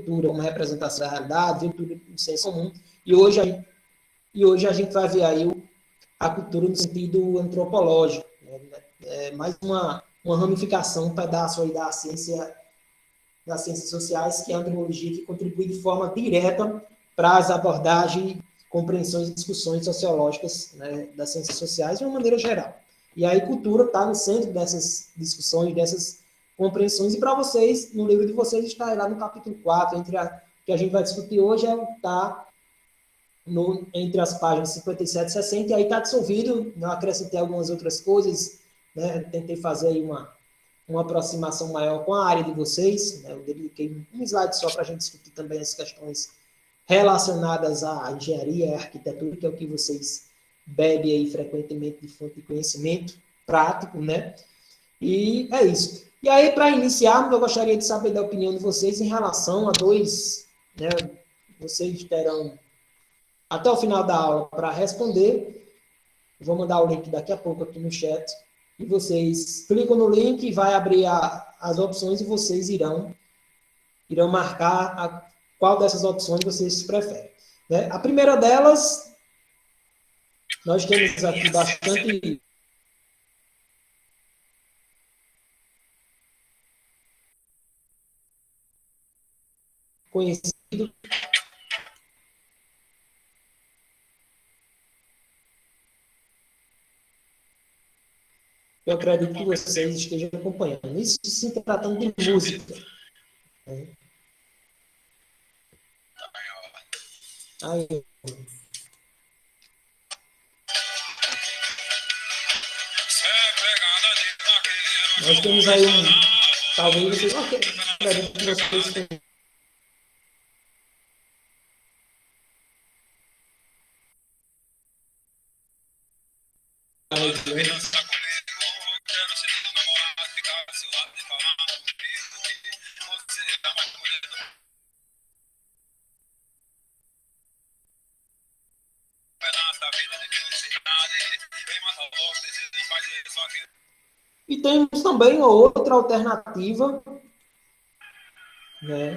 cultura como representação da realidade, vê cultura no senso comum, e hoje a gente vai ver aí a cultura no sentido antropológico, né? É mais uma ramificação, um pedaço aí das ciências sociais, que é a antropologia, que contribui de forma direta para as abordagens, compreensões e discussões sociológicas, né, das ciências sociais de uma maneira geral. E aí cultura está no centro dessas discussões, dessas compreensões, e para vocês, no livro de vocês, está lá no capítulo 4, que a gente vai discutir hoje, está entre as páginas 57 e 60, e aí está dissolvido, eu acrescentei algumas outras coisas, né, tentei fazer aí uma aproximação maior com a área de vocês, né, eu dediquei um slide só para a gente discutir também as questões relacionadas à engenharia e à arquitetura, que é o que vocês bebem aí frequentemente de fonte de conhecimento prático, né? E é isso. E aí, para iniciarmos, eu gostaria de saber da opinião de vocês em relação a dois, né? Vocês terão até o final da aula para responder. Vou mandar o link daqui a pouco aqui no chat. E vocês clicam no link e vai abrir as opções e vocês irão marcar qual dessas opções vocês preferem. Né? A primeira delas, nós temos aqui bastante conhecido. Eu acredito que vocês estejam acompanhando. Isso se tratando de música. Né? Aí. Nós temos aí talvez vocês não acreditem que vocês têm. E temos também outra alternativa, né,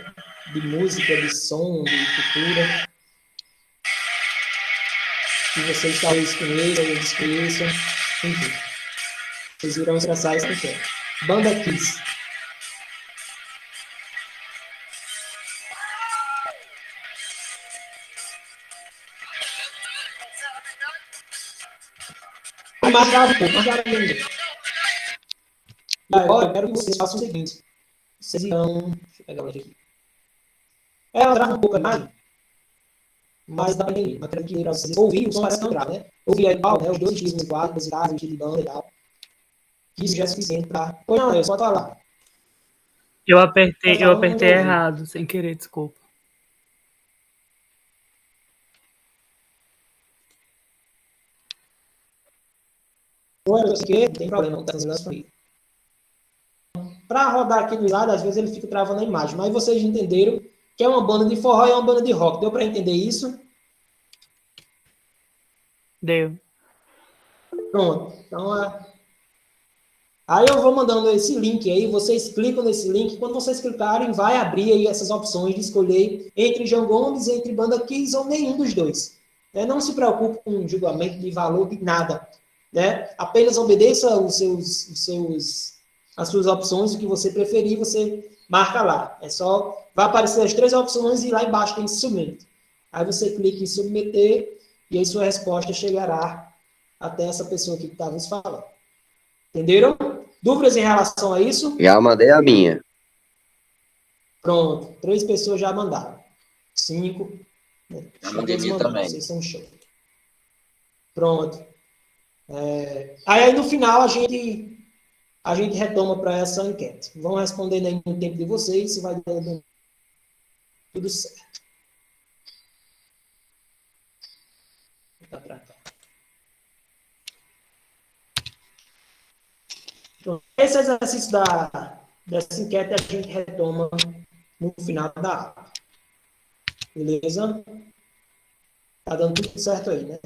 de música, de som, de cultura, que vocês talvez conheçam ou desconheçam, enfim. Vocês irão acessar isso aqui. Banda Kiss. Mais grave, mais grave ainda. E agora eu quero que vocês façam o seguinte. Vocês irão... Deixa eu pegar o aqui. Ela trava um pouco a imagem, mas dá para entender. Mas quero que vocês ouvir, o som parece não grave, né? Ouvir aí, né, os dois estilos musicais, o estilo de banda e tal. Isso já é suficiente para... Pois não, eu só falar. Eu apertei errado, sem querer, desculpa. Não tem problema, não está fazendo. Para rodar aqui no slide, às vezes ele fica travando a imagem, mas vocês entenderam que é uma banda de forró e uma banda de rock. Deu para entender isso? Deu. Pronto. Então, aí eu vou mandando esse link aí, vocês clicam nesse link, quando vocês clicarem, vai abrir aí essas opções de escolher entre João Gomes, entre Banda Kiss ou nenhum dos dois. Não se preocupe com julgamento de valor de nada. Né? Apenas obedeça as suas opções, o que você preferir, você marca lá. Vai aparecer as 3 opções e lá embaixo tem submete. Aí você clica em submeter e aí sua resposta chegará até essa pessoa aqui que está nos falando. Entenderam? Dúvidas em relação a isso? Já mandei a minha. Pronto. 3 pessoas já mandaram. 5. Já mandei minha também. Vocês são show. Pronto. Aí no final a gente retoma para essa enquete. Vão respondendo aí no tempo de vocês, se vai dando tudo certo. Então, esse exercício dessa enquete a gente retoma no final da aula. Beleza? Tá dando tudo certo aí, né?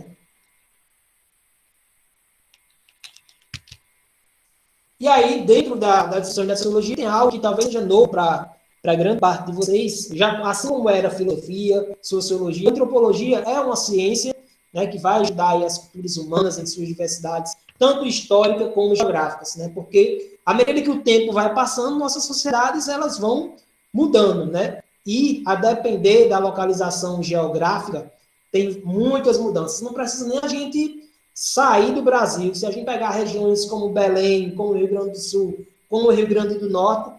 E aí, dentro da discussão da sociologia, tem algo que talvez seja novo para para grande parte de vocês, já assim como era filosofia, sociologia, antropologia é uma ciência, né, que vai ajudar aí as culturas humanas em suas diversidades, tanto histórica como geográficas, né? Porque à medida que o tempo vai passando, nossas sociedades elas vão mudando, né? E a depender da localização geográfica, tem muitas mudanças. Não precisa nem a gente sair do Brasil. Se a gente pegar regiões como Belém, como o Rio Grande do Sul, como o Rio Grande do Norte,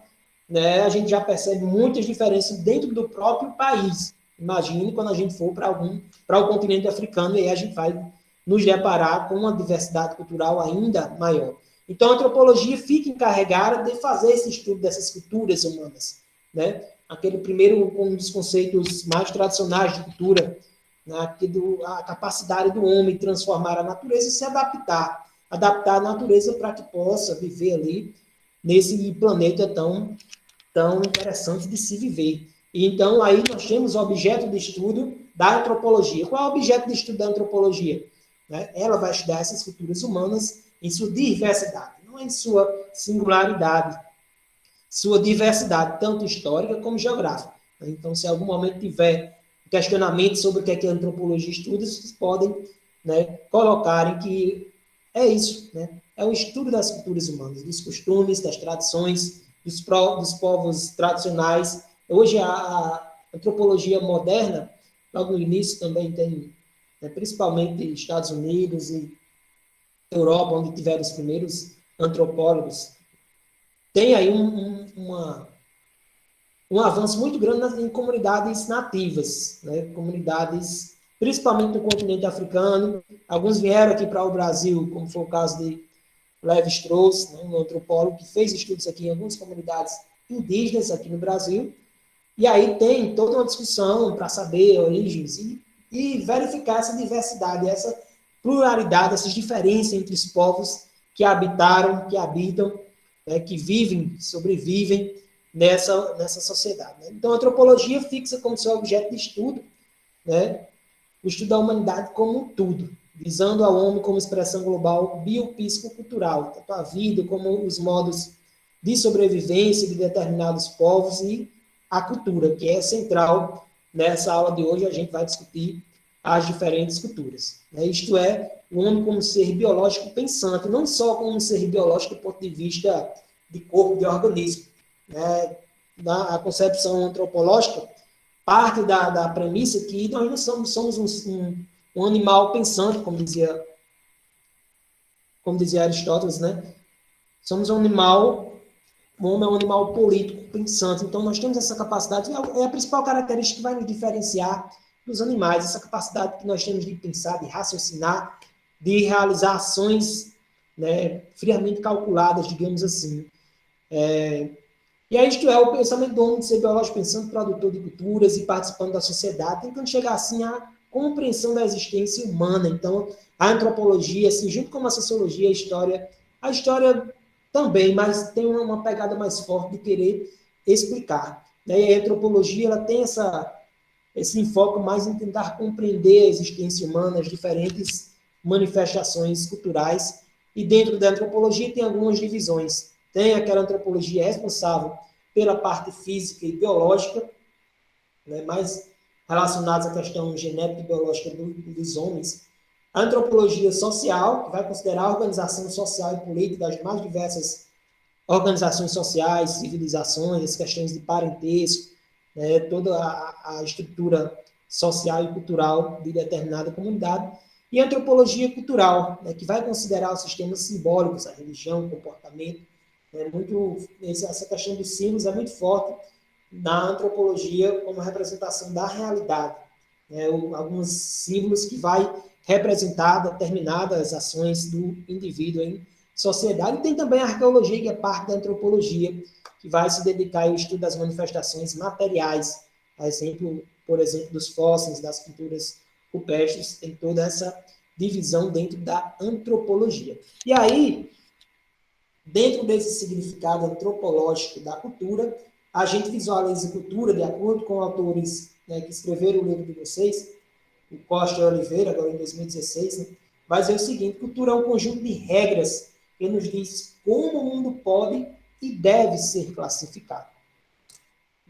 né, a gente já percebe muitas diferenças dentro do próprio país. Imagine quando a gente for para o continente africano, e aí a gente vai nos deparar com uma diversidade cultural ainda maior. Então, a antropologia fica encarregada de fazer esse estudo dessas culturas humanas, né? Aquele primeiro, um dos conceitos mais tradicionais de cultura, né? A capacidade do homem transformar a natureza e se adaptar à natureza para que possa viver ali nesse planeta tão interessante de se viver. E então, aí nós temos o objeto de estudo da antropologia. Qual é o objeto de estudo da antropologia? Né? Ela vai estudar essas culturas humanas em sua diversidade, não em sua singularidade, sua diversidade, tanto histórica como geográfica. Então, se em algum momento tiver questionamento sobre o que é que a antropologia estuda, vocês podem, né, colocarem que é isso, né? É o estudo das culturas humanas, dos costumes, das tradições, dos povos tradicionais. Hoje, a antropologia moderna, logo no início, também tem, né, principalmente Estados Unidos e Europa, onde tiveram os primeiros antropólogos, tem aí um avanço muito grande em comunidades nativas, né? Comunidades, principalmente no continente africano. Alguns vieram aqui para o Brasil, como foi o caso de Lévi-Strauss, né, um antropólogo que fez estudos aqui em algumas comunidades indígenas aqui no Brasil. E aí tem toda uma discussão para saber origens e verificar essa diversidade, essa pluralidade, essas diferenças entre os povos que habitaram, que habitam, né, que vivem, sobrevivem nessa sociedade. Né? Então, a antropologia fixa como seu objeto de estudo, né, o estudo da humanidade como um tudo, visando ao homem como expressão global biopsicocultural, tanto a vida como os modos de sobrevivência de determinados povos e a cultura, que é central nessa aula de hoje. A gente vai discutir as diferentes culturas. Né? Isto é, o homem como ser biológico pensante, não só como um ser biológico do ponto de vista de corpo, de organismo. Né? A concepção antropológica parte da premissa que nós não somos um animal pensante, como dizia Aristóteles, né? Somos um animal, o homem é um animal político, pensante. Então, nós temos essa capacidade, é a principal característica que vai nos diferenciar dos animais, essa capacidade que nós temos de pensar, de raciocinar, de realizar ações, né, friamente calculadas, digamos assim. E aí, isto é o pensamento do homem de ser biológico, pensando, produtor de culturas e participando da sociedade, tentando chegar assim à compreensão da existência humana. Então, a antropologia, assim, junto com a sociologia, a história também, mas tem uma pegada mais forte de querer explicar. Né? E a antropologia ela tem esse enfoque mais em tentar compreender a existência humana, as diferentes manifestações culturais. E dentro da antropologia tem algumas divisões. Tem aquela antropologia responsável pela parte física e biológica, né, mais relacionados à questão genética e biológica dos homens. A antropologia social, que vai considerar a organização social e política das mais diversas organizações sociais, civilizações, as questões de parentesco, né, toda a estrutura social e cultural de determinada comunidade. E a antropologia cultural, né, que vai considerar os sistemas simbólicos, a religião, o comportamento. Essa questão dos símbolos é muito forte na antropologia como representação da realidade. Né, alguns símbolos que vai representar determinadas ações do indivíduo em sociedade. E tem também a arqueologia, que é parte da antropologia, que vai se dedicar ao estudo das manifestações materiais, por exemplo, dos fósseis, das pinturas rupestres, tem toda essa divisão dentro da antropologia. E aí, dentro desse significado antropológico da cultura, a gente visualiza a cultura, de acordo com autores, né, que escreveram o livro de vocês, o Costa e Oliveira, agora em 2016, né, vai dizer o seguinte: cultura é um conjunto de regras que nos diz como o mundo pode e deve ser classificado.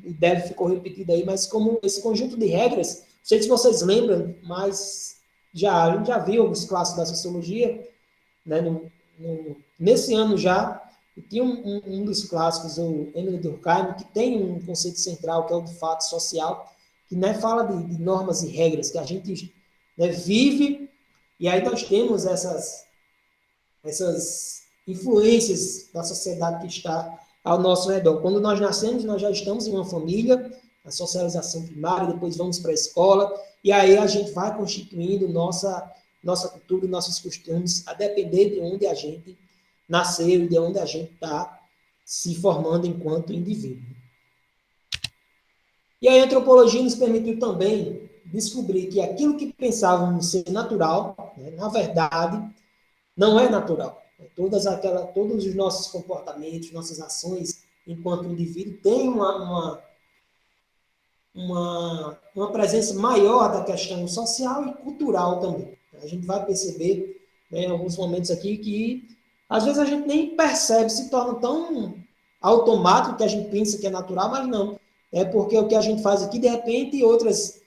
e deve ficou repetido aí, mas como esse conjunto de regras, não sei se vocês lembram, mas a gente já viu alguns clássicos da sociologia, né, nesse ano já, e tinha um dos clássicos, o Emile Durkheim, que tem um conceito central, que é o de fato social, que, né, fala de normas e regras, que a gente, né, vive, e aí nós temos essas influências da sociedade que está ao nosso redor. Quando nós nascemos, nós já estamos em uma família, a socialização primária, depois vamos para a escola, e aí a gente vai constituindo nossa cultura, nossos costumes, a depender de onde a gente nasceu e de onde a gente está se formando enquanto indivíduo. E a antropologia nos permitiu também descobrir que aquilo que pensávamos ser natural, né, na verdade, não é natural. Todos os nossos comportamentos, nossas ações enquanto indivíduo têm uma presença maior da questão social e cultural também. A gente vai perceber, né, em alguns momentos aqui que às vezes a gente nem percebe, se torna tão automático que a gente pensa que é natural, mas não. É porque o que a gente faz aqui, de repente, outras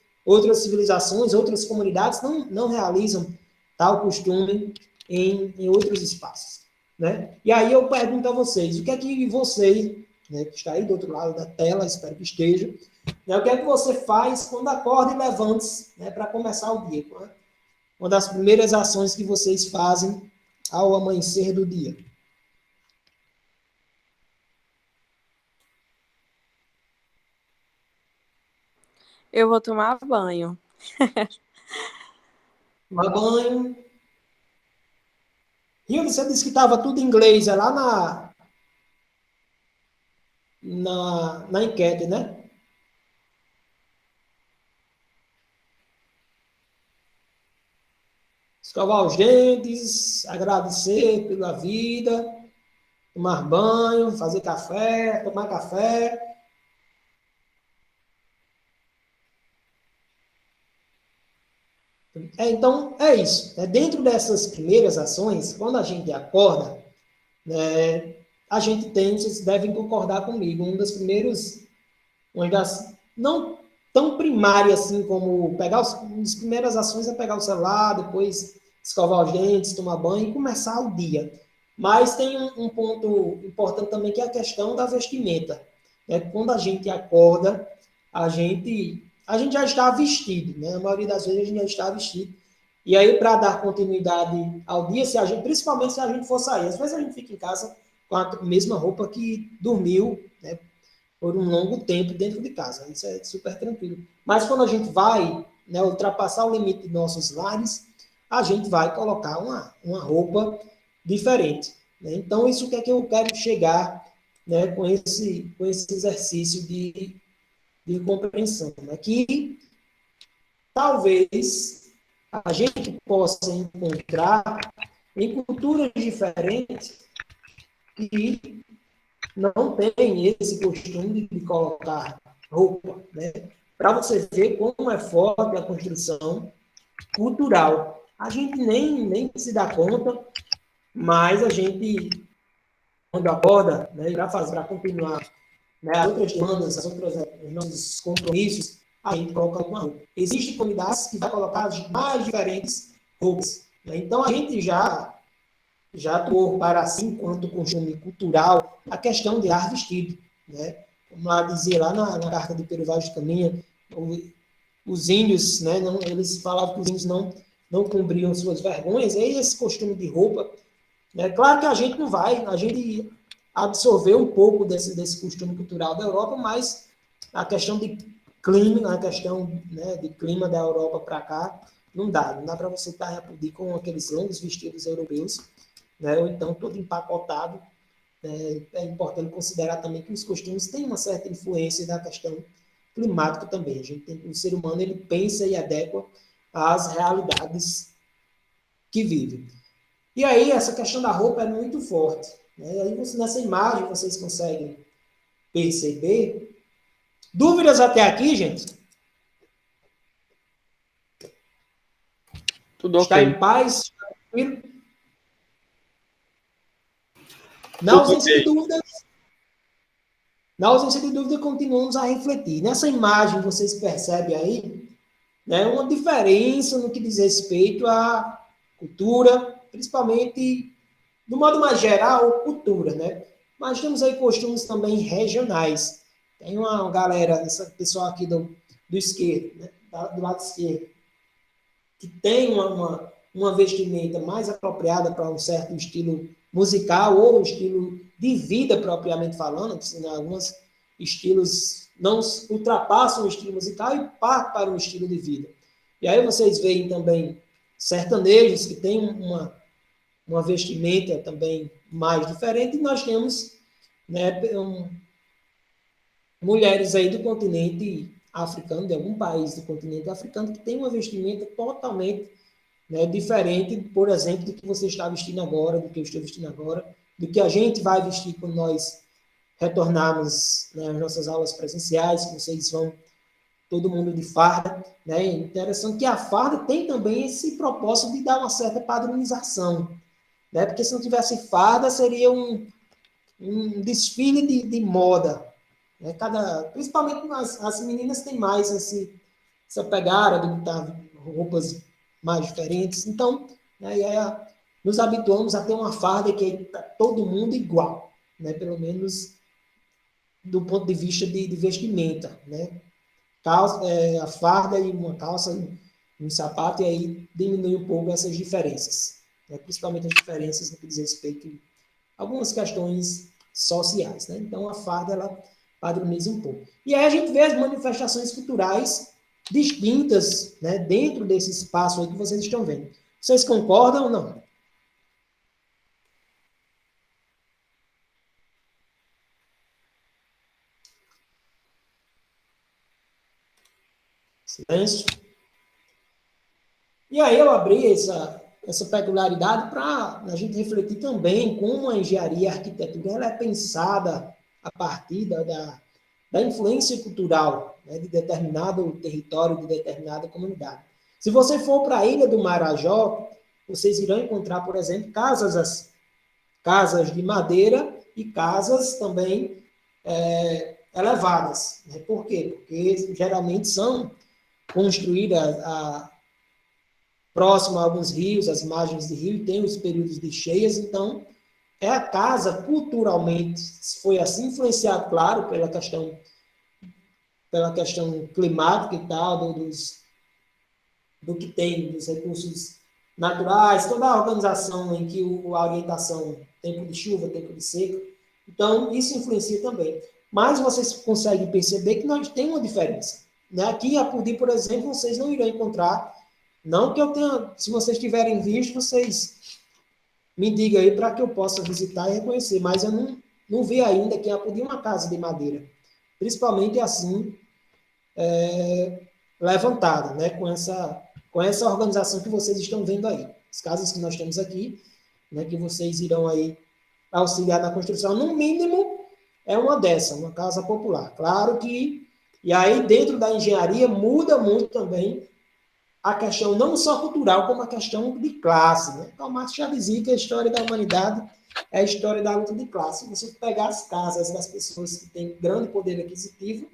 civilizações, outras comunidades não realizam tal costume em outros espaços. Né? E aí eu pergunto a vocês, o que é que vocês, né, que está aí do outro lado da tela, espero que esteja, né, o que é que você faz quando acorda e levanta-se, né, para começar o dia? Uma das primeiras ações que vocês fazem ao amanhecer do dia. Eu vou tomar banho. Tomar banho. E você disse que estava tudo em inglês, é lá na enquete, né? Escovar os dentes, agradecer pela vida, tomar banho, fazer café, tomar café. Então, é isso. Dentro dessas primeiras ações, quando a gente acorda, né, a gente tem, vocês devem concordar comigo, uma das, não tão primária assim como uma das primeiras ações é pegar o celular, depois escovar os dentes, tomar banho e começar o dia. Mas tem um ponto importante também, que é a questão da vestimenta. Quando a gente acorda, a gente já está vestido, né? A maioria das vezes a gente já está vestido. E aí, para dar continuidade ao dia, principalmente se a gente for sair, às vezes a gente fica em casa com a mesma roupa que dormiu, né, por um longo tempo dentro de casa. Isso é super tranquilo. Mas quando a gente vai, né, ultrapassar o limite de nossos lares, a gente vai colocar uma roupa diferente. Né? Então, isso que é que eu quero chegar, né, com esse exercício de compreensão. Né? Que talvez a gente possa encontrar em culturas diferentes que não tem esse costume de colocar roupa, né? Para você ver como é forte a construção cultural. A gente nem se dá conta, mas a gente, quando acorda, né, para continuar, né, as outras demandas, os nossos compromissos, a gente coloca uma roupa. Existem comunidades que vai colocar as mais diferentes roupas. Né? Então, a gente já atuou para si, enquanto costume cultural, a questão de ar vestido. Né? Como lá dizia lá na carta de Pero Vaz de Caminha, os índios, né, eles falavam que os índios não cobriam suas vergonhas, e esse costume de roupa, né, claro que a gente não vai, a gente absorveu um pouco desse costume cultural da Europa, mas a questão de clima, né, de clima da Europa para cá, não dá para você estar com aqueles longos vestidos europeus, né, ou então todo empacotado. É importante considerar também que os costumes têm uma certa influência da questão climática também. O ser humano ele pensa e adequa às realidades que vive. E aí essa questão da roupa é muito forte. Né? E aí nessa imagem vocês conseguem perceber. Dúvidas até aqui, gente? Tudo Está ok. em paz? Tranquilo? Na ausência de dúvidas, Na ausência de dúvida, continuamos a refletir. Nessa imagem, vocês percebem aí, né, uma diferença no que diz respeito à cultura, principalmente, do modo mais geral, cultura, né? Mas temos aí costumes também regionais. Tem uma galera, essa pessoal aqui do esquerdo, né, do lado esquerdo, que tem uma vestimenta mais apropriada para um certo estilo musical ou um estilo de vida propriamente falando, que alguns estilos não ultrapassam o estilo musical e partem para um estilo de vida. E aí vocês veem também sertanejos que têm uma vestimenta também mais diferente, e nós temos, né, mulheres aí do continente africano, de algum país do continente africano, que tem uma vestimenta totalmente, né, diferente, por exemplo, do que você está vestindo agora, do que eu estou vestindo agora, do que a gente vai vestir quando nós retornarmos, né, às nossas aulas presenciais, que vocês vão, todo mundo de farda, né? Interessante que a farda tem também esse propósito de dar uma certa padronização, né? Porque se não tivesse farda, seria um desfile de moda, né? Principalmente as meninas têm mais essa pegada de botar roupas mais diferentes. Então, né, nos habituamos a ter uma farda que está todo mundo igual, né? Pelo menos do ponto de vista de vestimenta, né? A farda e uma calça e um sapato, e aí diminui um pouco essas diferenças, né? Principalmente as diferenças no que diz respeito a algumas questões sociais, né? Então, a farda, ela padroniza um pouco. E aí a gente vê as manifestações culturais distintas, né, dentro desse espaço aí que vocês estão vendo. Vocês concordam ou não? Silêncio. E aí eu abri essa peculiaridade para a gente refletir também como a engenharia e a arquitetura ela é pensada a partir da influência cultural, né, de determinado território, de determinada comunidade. Se você for para a Ilha do Marajó, vocês irão encontrar, por exemplo, casas de madeira e casas também elevadas. Né? Por quê? Porque geralmente são construídas próximo a alguns rios, as margens de rio, e tem os períodos de cheias, então a casa culturalmente foi assim influenciado, claro, pela questão climática e tal, do que tem, dos recursos naturais, toda a organização em que a orientação, tempo de chuva, tempo de seca, então isso influencia também. Mas vocês conseguem perceber que nós temos uma diferença. Né? Aqui em Apodi, por exemplo, vocês não irão encontrar, não que eu tenha, se vocês tiverem visto, vocês me digam aí para que eu possa visitar e reconhecer, mas eu não vi ainda que em Apodi uma casa de madeira, principalmente assim, levantada, né? com essa organização que vocês estão vendo aí. As casas que nós temos aqui, né, que vocês irão aí auxiliar na construção, no mínimo, é uma dessa, uma casa popular. Claro que, e aí dentro da engenharia muda muito também a questão não só cultural, como a questão de classe. Né? Então, Marx já dizia que a história da humanidade é a história da luta de classe. Se você pegar as casas das pessoas que têm grande poder aquisitivo,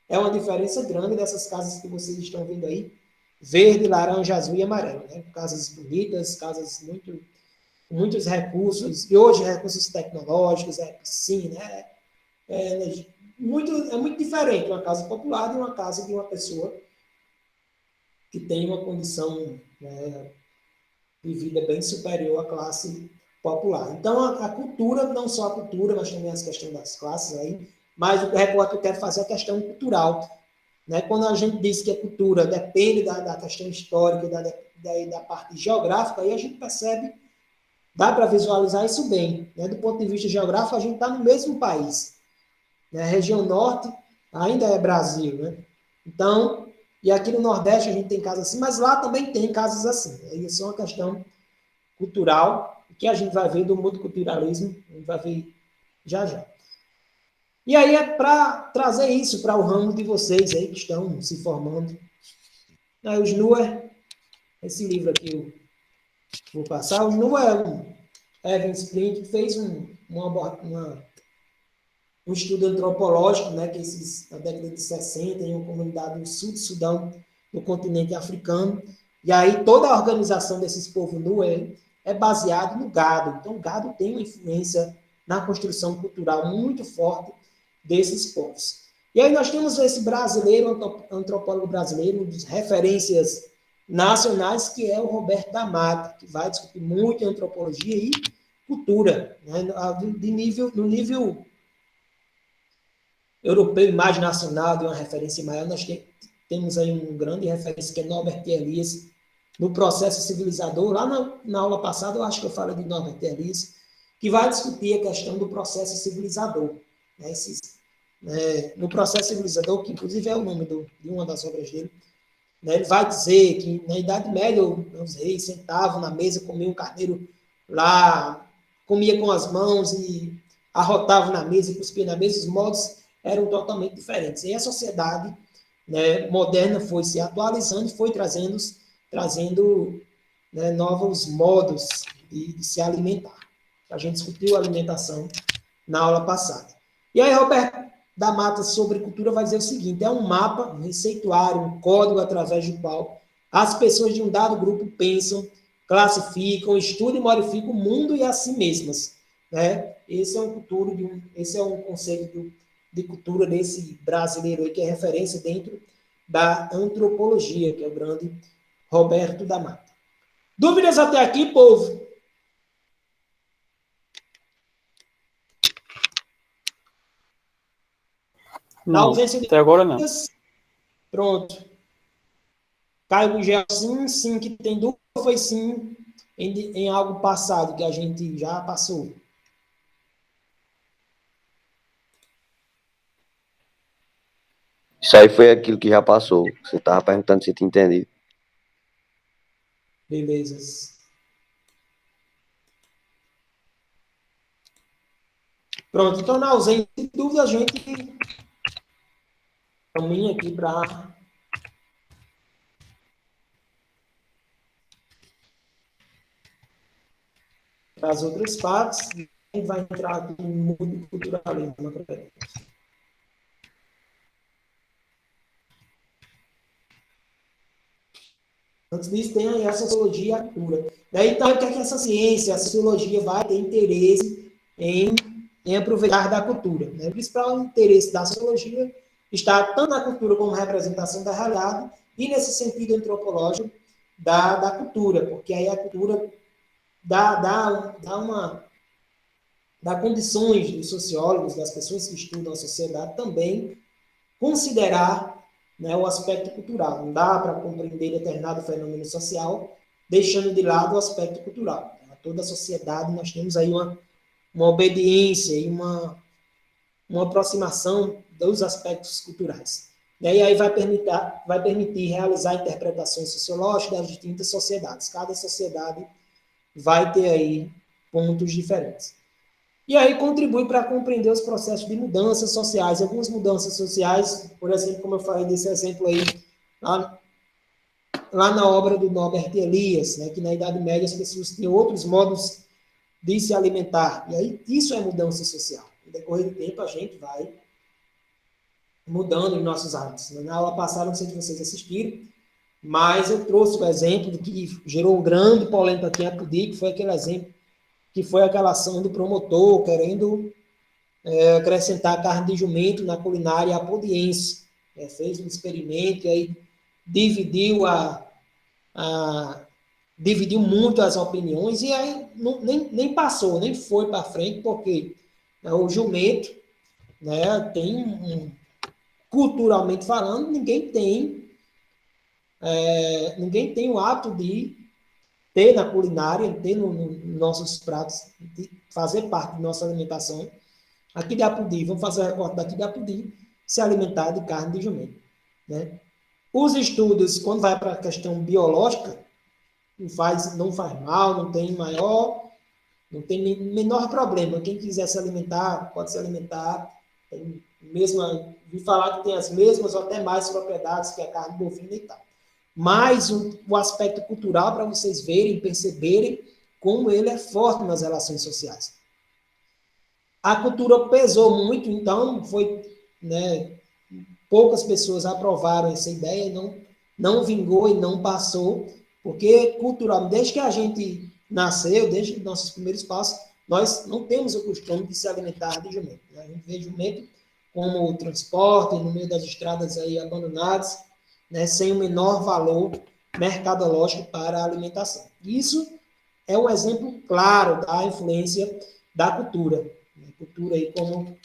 é uma diferença grande dessas casas que vocês estão vendo aí, verde, laranja, azul e amarelo. Né? Casas bonitas, casas com muitos recursos, e hoje recursos tecnológicos, sim, né? É muito diferente uma casa popular de uma casa de uma pessoa que tem uma condição, né, de vida bem superior à classe popular. Então, a cultura, não só a cultura, mas também as questões das classes aí, mas o recorte que eu quero fazer é a questão cultural. Né? Quando a gente diz que a cultura depende da questão histórica e da parte geográfica, aí a gente percebe, dá para visualizar isso bem. Né? Do ponto de vista geográfico, a gente está no mesmo país. Né? A região norte ainda é Brasil. Né? Então, e aqui no Nordeste a gente tem casas assim, mas lá também tem casas assim. Isso é uma questão cultural, que a gente vai ver do multiculturalismo, a gente vai ver já já. E aí é para trazer isso para o ramo de vocês aí que estão se formando. Aí o Schnuer, esse livro aqui eu vou passar. O Schnuer é um Evan Sprint que fez um estudo antropológico, né, que na década de 60, em uma comunidade do sul do Sudão, no continente africano, e aí toda a organização desses povos é baseada no gado. Então, o gado tem uma influência na construção cultural muito forte desses povos. E aí nós temos esse brasileiro, antropólogo brasileiro, de referências nacionais, que é o Roberto da Mata, que vai discutir muito em antropologia e cultura, né? No nível europeu e mais nacional, de uma referência maior, nós temos aí um grande referência, que é Norbert Elias, no processo civilizador. Lá na aula passada, eu acho que eu falei de Norbert Elias, que vai discutir a questão do processo civilizador. Né? No processo civilizador, que inclusive é o nome de uma das obras dele, né? Ele vai dizer que na Idade Média os reis sentavam na mesa, comiam um carneiro lá, comia com as mãos e arrotavam na mesa e cuspiam na mesa. Os modos eram totalmente diferentes. E a sociedade, né, moderna foi se atualizando e foi trazendo né, novos modos de se alimentar. A gente discutiu a alimentação na aula passada. E aí, Roberto da Mata, sobre cultura, vai dizer o seguinte: é um mapa, um receituário, um código através do qual as pessoas de um dado grupo pensam, classificam, estudam e modificam o mundo e a si mesmas. Né? Esse é um conceito de cultura desse brasileiro aí, que é referência dentro da antropologia, que é o grande Roberto da Mata. Dúvidas até aqui, povo? Não, até agora não. Pronto. Caio Gugel, sim, que tem dúvida, foi sim em algo passado que a gente já passou. Isso aí foi aquilo que já passou. Você estava perguntando se tinha entendido. Beleza. Pronto, então na ausência de dúvida, a gente caminha aqui para as outras partes e vai entrar aqui no multiculturalismo. Antes disso, tem aí a sociologia e a cultura. Daí, então, o que é que essa ciência, a sociologia, vai ter interesse em aproveitar da cultura? Né? O principal interesse da sociologia está tanto na cultura como representação da realidade e, nesse sentido antropológico, da cultura, porque aí a cultura dá condições dos sociólogos, das pessoas que estudam a sociedade, também considerar, né, o aspecto cultural. Não dá para compreender determinado fenômeno social deixando de lado o aspecto cultural. Toda a sociedade, nós temos aí uma obediência e uma aproximação dos aspectos culturais. E aí vai permitir realizar interpretações sociológicas das distintas sociedades. Cada sociedade vai ter aí pontos diferentes. E aí contribui para compreender os processos de mudanças sociais. Algumas mudanças sociais, por exemplo, como eu falei desse exemplo aí, lá na obra do Norbert Elias, né, que na Idade Média as pessoas tinham outros modos de se alimentar. E aí isso é mudança social. No decorrer do tempo a gente vai mudando os nossos hábitos. Na aula passada, não sei se vocês assistiram, mas eu trouxe o exemplo do que gerou um grande polêmica aqui em Apodi, que foi aquele exemplo, que foi aquela ação do promotor querendo acrescentar carne de jumento na culinária apodiense. Fez um experimento e aí dividiu muito as opiniões e aí nem passou, nem foi para frente, porque o jumento, né, culturalmente falando, ninguém tem o hábito de ter na culinária, ter nos nossos pratos, de fazer parte da nossa alimentação. Aqui de Apodi, vamos fazer o recorte daqui de Apodi, se alimentar de carne de jumento. Né? Os estudos, quando vai para a questão biológica, não faz mal, não tem menor problema. Quem quiser se alimentar, pode se alimentar. Vi falar que tem as mesmas ou até mais propriedades que a carne bovina e tal. Mas o aspecto cultural, para vocês verem, perceberem como ele é forte nas relações sociais. A cultura pesou muito, então foi, né, poucas pessoas aprovaram essa ideia e não vingou e não passou, porque culturalmente, desde que a gente nasceu, desde nossos primeiros passos, nós não temos o costume de se alimentar de jumento. Né? A gente vê jumento como transporte no meio das estradas aí abandonadas, né, sem o menor valor mercadológico para a alimentação. Isso é um exemplo claro da influência da cultura, né? Cultura aí como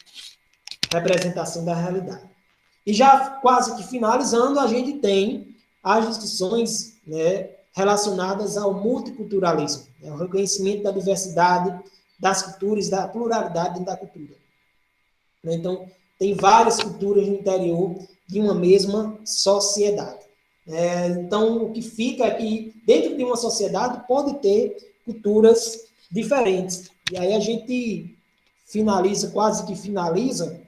representação da realidade. E já quase que finalizando, a gente tem as discussões, né, relacionadas ao multiculturalismo, né, o reconhecimento da diversidade das culturas, da pluralidade da cultura. Né? Então, tem várias culturas no interior de uma mesma sociedade. Então, o que fica é que dentro de uma sociedade pode ter culturas diferentes. E aí a gente finaliza, quase que finaliza,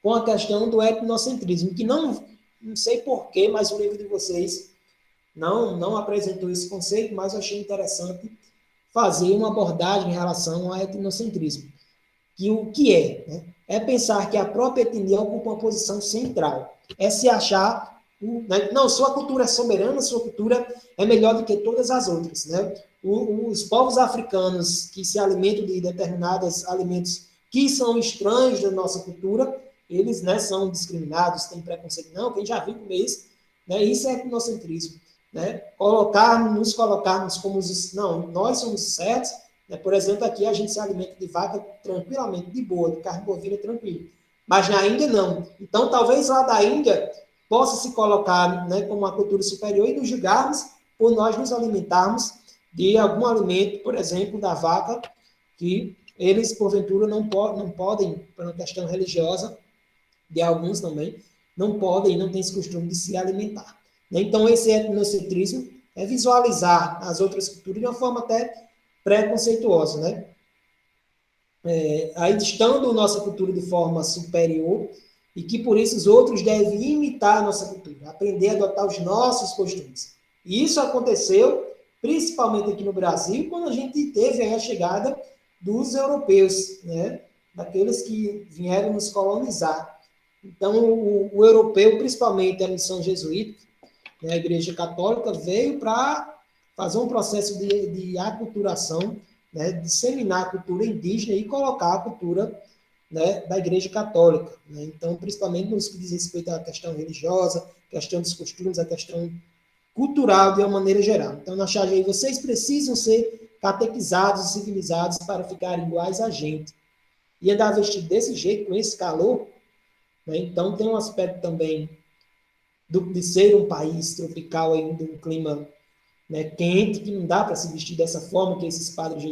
com a questão do etnocentrismo, que não sei porquê, mas o livro de vocês não apresentou esse conceito, mas eu achei interessante fazer uma abordagem em relação ao etnocentrismo. Que o que é? Né? É pensar que a própria etnia ocupa uma posição central. É se achar, né? Não, sua cultura é soberana, sua cultura é melhor do que todas as outras. Né? Os povos africanos que se alimentam de determinados alimentos que são estranhos da nossa cultura, eles, né, são discriminados, têm preconceito. Não, quem já viu comer isso, né? Isso é etnocentrismo. Né? Nos colocarmos como os... Não, nós somos certos. Por exemplo, aqui a gente se alimenta de vaca tranquilamente, de boa, de carne bovina tranquilo. Mas na Índia, não. Então, talvez lá da Índia possa se colocar, né, como uma cultura superior e nos julgarmos por nós nos alimentarmos de algum alimento, por exemplo, da vaca, que eles, porventura, não podem, por uma questão religiosa, de alguns também, não podem, não têm esse costume de se alimentar. Então, esse etnocentrismo é visualizar as outras culturas de uma forma até preconceituosa, né? Aí estando nossa cultura de forma superior e que por isso os outros devem imitar a nossa cultura, aprender a adotar os nossos costumes. E isso aconteceu principalmente aqui no Brasil, quando a gente teve a chegada dos europeus, né? Daqueles que vieram nos colonizar. Então, o europeu, principalmente a missão jesuíta, né, a Igreja Católica, veio para fazer um processo de aculturação, né, disseminar a cultura indígena e colocar a cultura, né, da Igreja Católica. Né? Então, principalmente no que diz respeito à questão religiosa, questão dos costumes, a questão cultural de uma maneira geral. Então, na charge aí, vocês precisam ser catequizados e civilizados para ficarem iguais a gente. E andar vestido desse jeito, com esse calor, né? Então, tem um aspecto também de ser um país tropical ainda, um clima, né, quente, que não dá para se vestir dessa forma que esses padres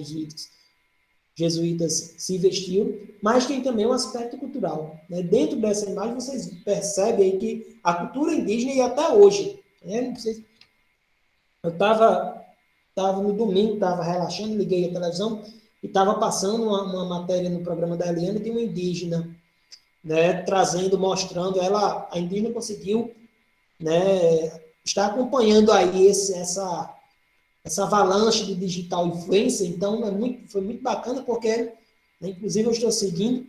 jesuítas se vestiam, mas tem também um aspecto cultural. Né? Dentro dessa imagem, vocês percebem aí que a cultura indígena, e até hoje, né, eu estava no domingo, estava relaxando, liguei a televisão e estava passando uma matéria no programa da Eliane de uma indígena, né, trazendo, mostrando, a indígena conseguiu, né, está acompanhando aí essa avalanche de digital influencer, então foi muito bacana, porque, né, inclusive, eu estou seguindo,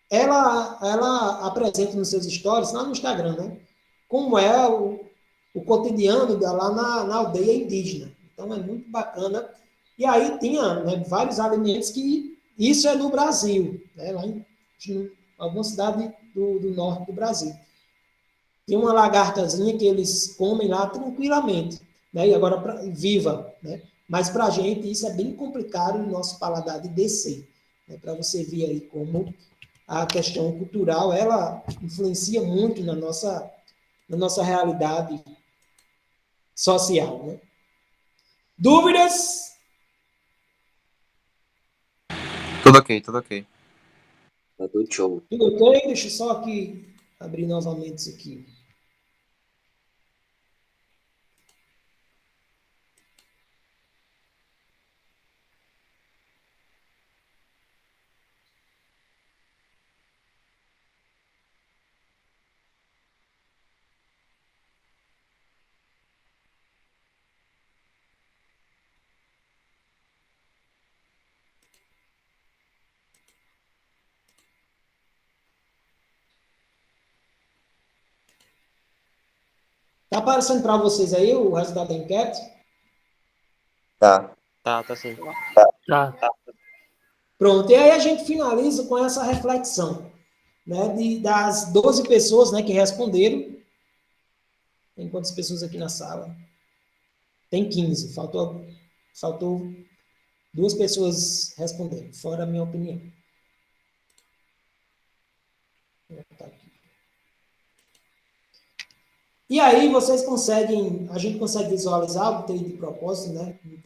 ela apresenta nos seus stories, lá no Instagram, né, como é o cotidiano lá na aldeia indígena. Então, é muito bacana. E aí tinha, né, vários alimentos que isso é no Brasil, né, lá em alguma cidade do norte do Brasil. Tem uma lagartazinha que eles comem lá tranquilamente, né? E agora viva, né? Mas para a gente isso é bem complicado no nosso paladar de descer, né? Para você ver aí como a questão cultural ela influencia muito na nossa realidade social, né? Dúvidas? Tudo ok, tudo ok. Tá tudo show. Tudo ok? Deixa eu só aqui abrir novamente isso aqui. Tá aparecendo para vocês aí o resultado da enquete? Tá. Tá sim. Tá. Pronto, e aí a gente finaliza com essa reflexão, né, das 12 pessoas, né, que responderam. Tem quantas pessoas aqui na sala? Tem 15, faltou 2 pessoas respondendo, fora a minha opinião. Tá aqui. E aí a gente consegue visualizar o que teve de propósito, né? Não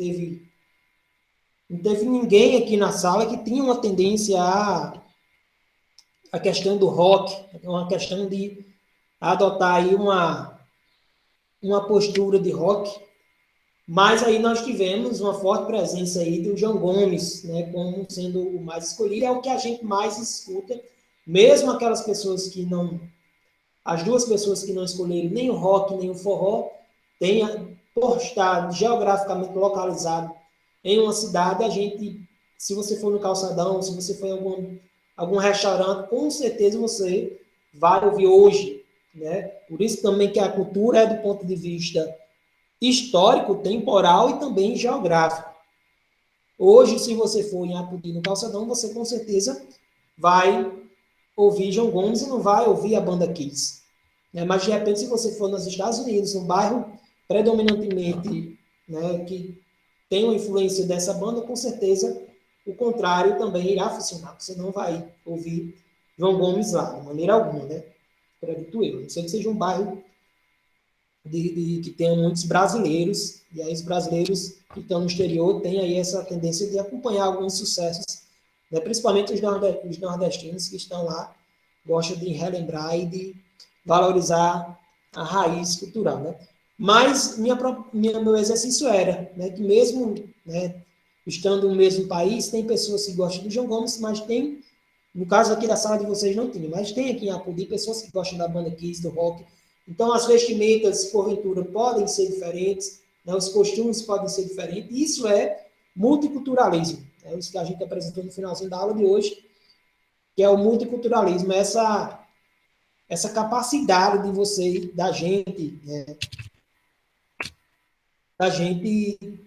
teve ninguém aqui na sala que tinha uma tendência a questão do rock, uma questão de adotar aí uma postura de rock, mas aí nós tivemos uma forte presença aí do João Gomes, né, como sendo o mais escolhido, é o que a gente mais escuta, mesmo aquelas pessoas que não, as 2 pessoas que não escolheram nem o rock, nem o forró, por estar geograficamente localizado em uma cidade, a gente, se você for no calçadão, se você for em algum restaurante, com certeza você vai ouvir hoje, né? Por isso também que a cultura é do ponto de vista histórico, temporal e também geográfico. Hoje, se você for em Apodi no calçadão, você com certeza vai ouvir João Gomes e não vai ouvir a banda Kiss. Mas, de repente, se você for nos Estados Unidos, um bairro predominantemente, né, que tem uma influência dessa banda, com certeza o contrário também irá funcionar. Você não vai ouvir João Gomes lá, de maneira alguma, né? Acredito eu. Não sei que seja um bairro que tenha muitos brasileiros, e aí os brasileiros que estão no exterior têm aí essa tendência de acompanhar alguns sucessos, né? Principalmente os nordestinos que estão lá, gostam de relembrar e de valorizar a raiz cultural, né? Mas meu exercício era, né, que mesmo, né, estando no mesmo país, tem pessoas que gostam do João Gomes, mas tem, no caso aqui da sala de vocês não tem, mas tem aqui em Apodi pessoas que gostam da banda Kiss, do rock. Então as vestimentas, porventura, podem ser diferentes, né, os costumes podem ser diferentes. Isso é multiculturalismo. É isso que a gente apresentou no finalzinho da aula de hoje, que é o multiculturalismo, essa capacidade de você, da gente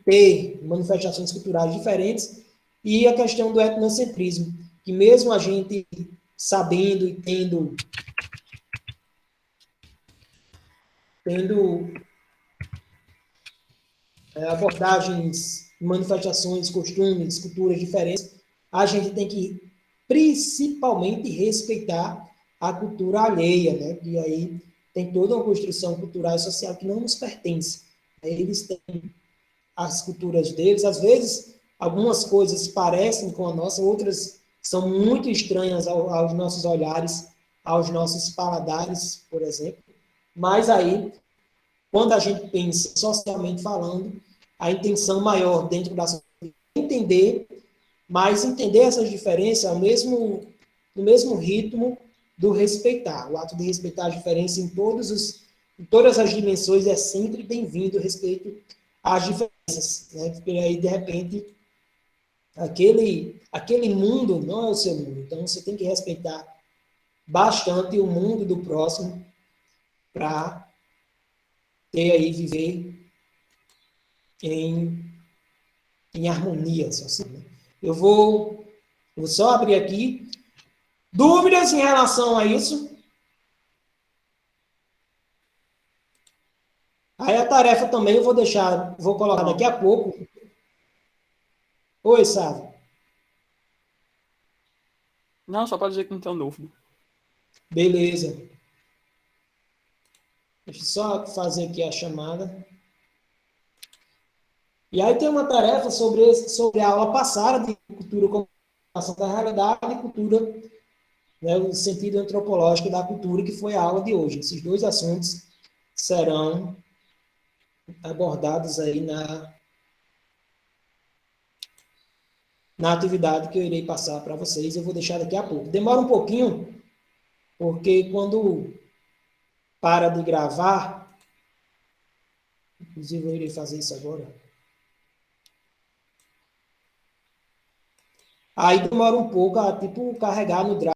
ter manifestações culturais diferentes, e a questão do etnocentrismo, que mesmo a gente sabendo e tendo abordagens, manifestações, costumes, culturas diferentes, a gente tem que principalmente respeitar a cultura alheia, né? E aí tem toda uma construção cultural e social que não nos pertence. Eles têm as culturas deles, às vezes algumas coisas parecem com a nossa, outras são muito estranhas aos nossos olhares, aos nossos paladares, por exemplo. Mas aí, quando a gente pensa socialmente falando, a intenção maior dentro da sociedade é entender, mas entender essas diferenças no mesmo ritmo do respeitar. O ato de respeitar a diferença em todas as dimensões é sempre bem-vindo, o respeito às diferenças, né? Porque aí, de repente, aquele mundo não é o seu mundo. Então, você tem que respeitar bastante o mundo do próximo para ter aí, viver em harmonia social. Né? Eu vou só abrir aqui. Dúvidas em relação a isso? Aí a tarefa também eu vou colocar daqui a pouco. Oi, Sávio. Não, só para dizer que não tenho dúvida. Beleza. Deixa eu só fazer aqui a chamada. E aí tem uma tarefa sobre a aula passada de cultura como ação da realidade e cultura, né, o sentido antropológico da cultura, que foi a aula de hoje. Esses 2 assuntos serão abordados aí na atividade que eu irei passar para vocês. Eu vou deixar daqui a pouco. Demora um pouquinho, porque quando para de gravar, inclusive eu irei fazer isso agora, aí demora um pouco a, tipo, carregar no drive.